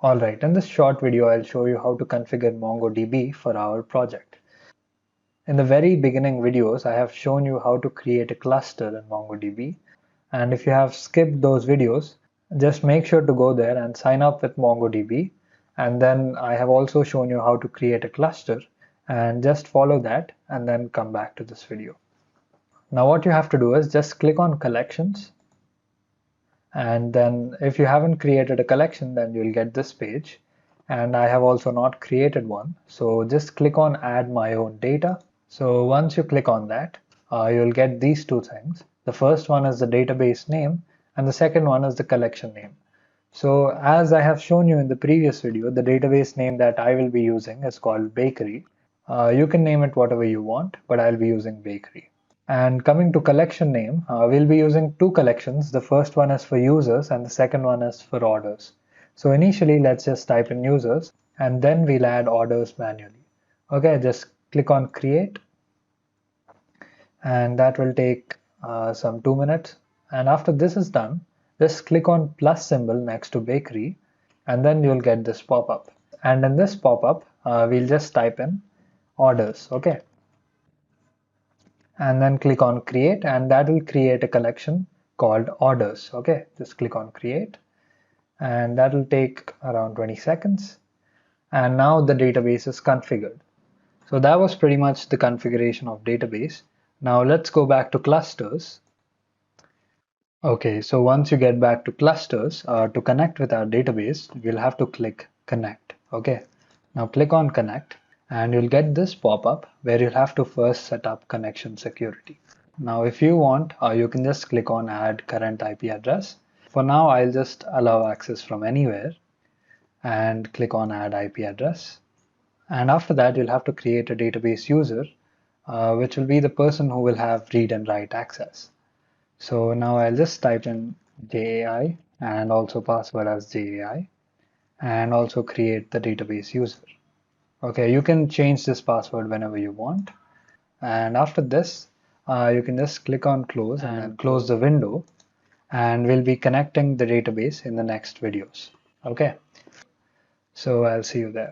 Alright, in this short video I'll show you how to configure MongoDB for our project. In the very beginning videos I have shown you how to create a cluster in MongoDB, and if you have skipped those videos, just make sure to go there and sign up with MongoDB, and then I have also shown you how to create a cluster, and just follow that and then come back to this video. Now what you have to do is just click on collections, and then if you haven't created a collection, then you'll get this page, and I have also not created one, so just click on add my own data. So once you click on that, you'll get these two things. The first one is the database name and the second one is the collection name. So as I have shown you in the previous video, the database name that I will be using is called bakery. You can name it whatever you want, but I'll be using bakery. And coming to collection name, we'll be using two collections. The first one is for users and the second one is for orders. So initially, let's just type in users and then we'll add orders manually. Okay, just click on create, and that will take some 2 minutes. And after this is done, just click on plus symbol next to bakery, and then you'll get this pop-up. And in this pop-up, we'll just type in orders. Okay, and then click on create, and that will create a collection called orders. Okay, just click on create, and that will take around 20 seconds, and now the database is configured. So that was pretty much the configuration of database. Now let's go back to clusters. Okay, so once you get back to clusters, to connect with our database, you'll have to click connect. Okay, now click on connect, and you'll get this pop-up where you'll have to first set up connection security. Now if you want, you can just click on add current IP address. For now, I'll just allow access from anywhere and click on add IP address. And after that, you'll have to create a database user, which will be the person who will have read and write access. So now I'll just type in JAI and also password as JAI, and also create the database user. Okay, you can change this password whenever you want. And after this, you can just click on close and close the window, and we'll be connecting the database in the next videos. Okay, so I'll see you there.